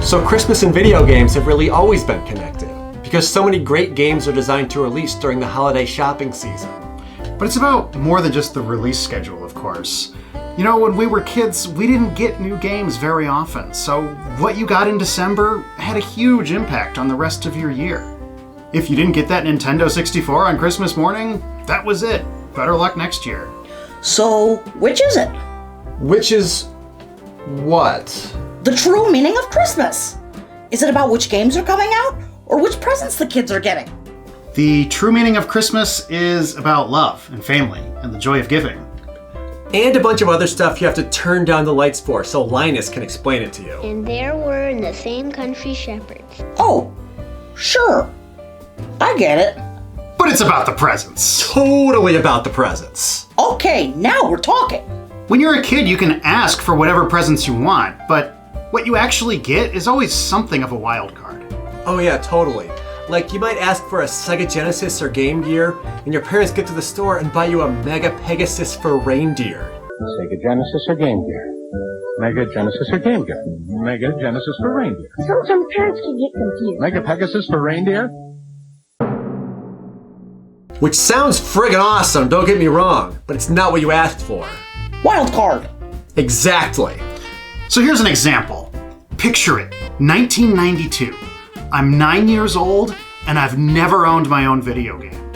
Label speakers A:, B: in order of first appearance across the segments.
A: So Christmas and video games have really always been connected, because so many great games are designed to release during the holiday shopping season.
B: But it's about more than just the release schedule, of course. You know, when we were kids, we didn't get new games very often, so what you got in December had a huge impact on the rest of your year. If you didn't get that Nintendo 64 on Christmas morning, that was it. Better luck next year.
C: So, which is it?
A: Which is what?
C: The true meaning of Christmas. Is it about which games are coming out, or which presents the kids are getting?
B: The true meaning of Christmas is about love and family and the joy of giving.
A: And a bunch of other stuff you have to turn down the lights for, so Linus can explain it to you.
D: And there were in the same country shepherds.
C: Oh, sure. I get it.
B: But it's about the presents.
A: Totally about the presents.
C: Okay, now we're talking.
B: When you're a kid, you can ask for whatever presents you want, but what you actually get is always something of a wild card.
A: Oh yeah, totally. Like, you might ask for a Sega Genesis or Game Gear, and your parents get to the store and buy you a Mega Pegasus for reindeer.
E: Sega Genesis or Game Gear? Mega Genesis or Game Gear? Mega Genesis for reindeer?
D: Some parents can get confused.
E: Mega Pegasus for reindeer?
A: Which sounds friggin' awesome, don't get me wrong, but it's not what you asked for.
C: Wild card.
A: Exactly.
B: So here's an example. Picture it, 1992. I'm 9 years old, and I've never owned my own video game.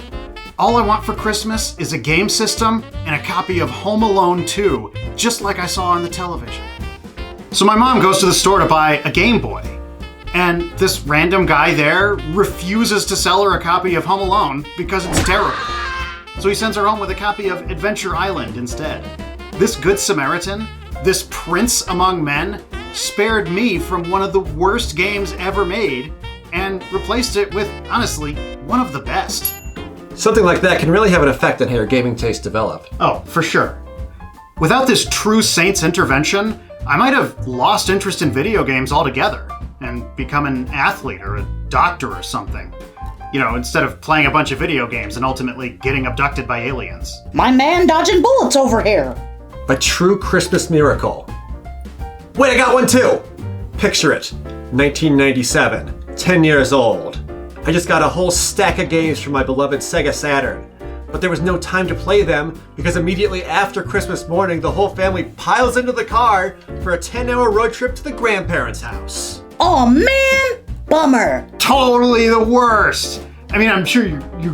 B: All I want for Christmas is a game system and a copy of Home Alone 2, just like I saw on the television. So my mom goes to the store to buy a Game Boy, and this random guy there refuses to sell her a copy of Home Alone because it's terrible. So he sends her home with a copy of Adventure Island instead. This Good Samaritan, this prince among men, spared me from one of the worst games ever made and replaced it with, honestly, one of the best.
A: Something like that can really have an effect on how your gaming tastes develop.
B: Oh, for sure. Without this true saint's intervention, I might have lost interest in video games altogether and become an athlete or a doctor or something. You know, instead of playing a bunch of video games and ultimately getting abducted by aliens.
C: My man dodging bullets over here.
A: A true Christmas miracle. Wait, I got one too! Picture it, 1997, 10 years old. I just got a whole stack of games from my beloved Sega Saturn, but there was no time to play them because immediately after Christmas morning, the whole family piles into the car for a 10-hour road trip to the grandparents' house.
C: Oh man, bummer.
B: Totally the worst! I mean, I'm sure your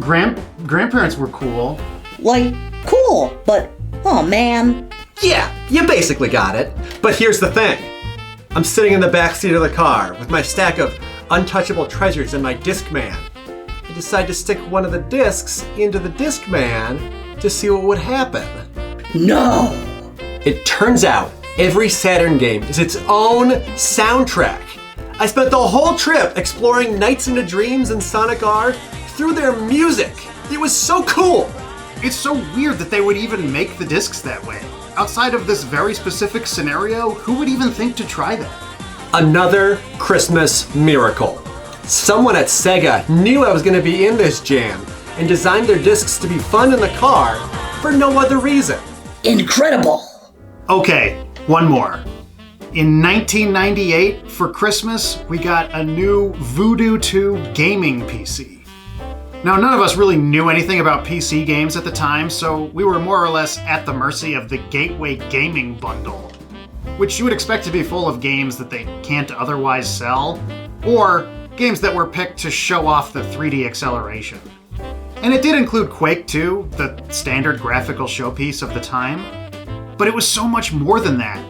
B: grandparents were cool.
C: Like, cool, but oh man.
A: Yeah, you basically got it. But here's the thing. I'm sitting in the back seat of the car with my stack of untouchable treasures and my Discman. I decide to stick one of the discs into the Discman to see what would happen.
C: No!
A: It turns out every Saturn game is its own soundtrack. I spent the whole trip exploring Nights into Dreams and Sonic R through their music. It was so cool.
B: It's so weird that they would even make the discs that way. Outside of this very specific scenario, who would even think to try that?
A: Another Christmas miracle. Someone at Sega knew I was going to be in this jam and designed their discs to be fun in the car for no other reason.
C: Incredible.
B: Okay, one more. In 1998, for Christmas, we got a new Voodoo 2 gaming PC. Now, none of us really knew anything about PC games at the time, so we were more or less at the mercy of the Gateway Gaming Bundle, which you would expect to be full of games that they can't otherwise sell, or games that were picked to show off the 3D acceleration. And it did include Quake 2, the standard graphical showpiece of the time, but it was so much more than that.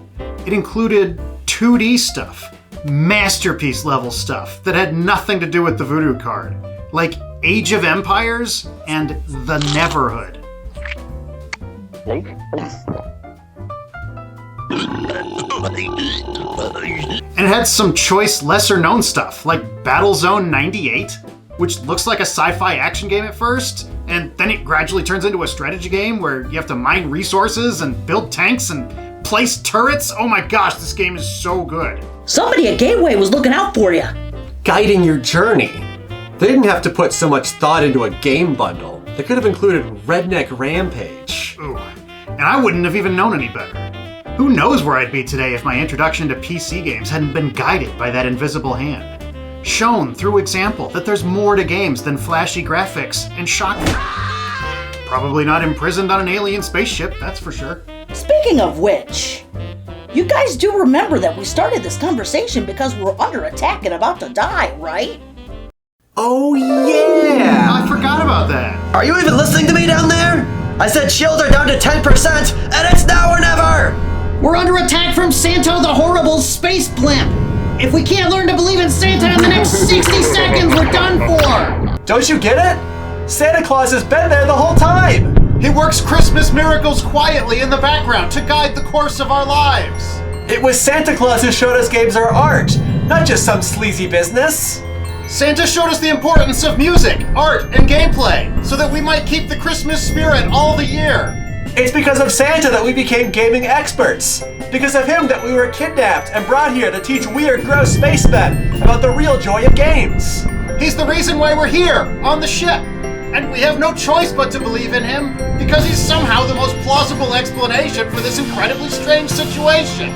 B: It included 2D stuff, masterpiece level stuff that had nothing to do with the Voodoo card, like Age of Empires and The Neverhood. And it had some choice lesser-known stuff, like Battlezone 98, which looks like a sci-fi action game at first, and then it gradually turns into a strategy game where you have to mine resources and build tanks and place turrets. Oh my gosh, this game is so good.
C: Somebody at Gateway was looking out for you.
A: Guiding your journey. They didn't have to put so much thought into a game bundle. They could have included Redneck Rampage.
B: Ooh, and I wouldn't have even known any better. Who knows where I'd be today if my introduction to PC games hadn't been guided by that invisible hand. Shown through example that there's more to games than flashy graphics and shocking. Probably not imprisoned on an alien spaceship, that's for sure.
C: Speaking of which, you guys do remember that we started this conversation because we're under attack and about to die, right?
A: Oh yeah!
B: I forgot about that.
F: Are you even listening to me down there? I said shields are down to 10%, and it's now or never!
G: We're under attack from Santo the Horrible's space blimp. If we can't learn to believe in Santa in the next 60 seconds, we're done for!
A: Don't you get it? Santa Claus has been there the whole time!
B: He works Christmas miracles quietly in the background to guide the course of our lives.
A: It was Santa Claus who showed us games are art, not just some sleazy business.
B: Santa showed us the importance of music, art, and gameplay, so that we might keep the Christmas spirit all the year.
A: It's because of Santa that we became gaming experts. Because of him that we were kidnapped and brought here to teach weird, gross spacemen about the real joy of games.
B: He's the reason why we're here, on the ship. And we have no choice but to believe in him, because he's somehow the most plausible explanation for this incredibly strange situation.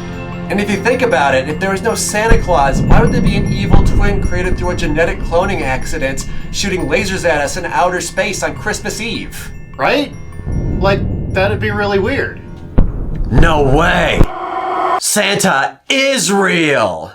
A: And if you think about it, if there was no Santa Claus, why would there be an evil twin created through a genetic cloning accident shooting lasers at us in outer space on Christmas Eve?
B: Right? Like, that'd be really weird.
A: No way! Santa is real!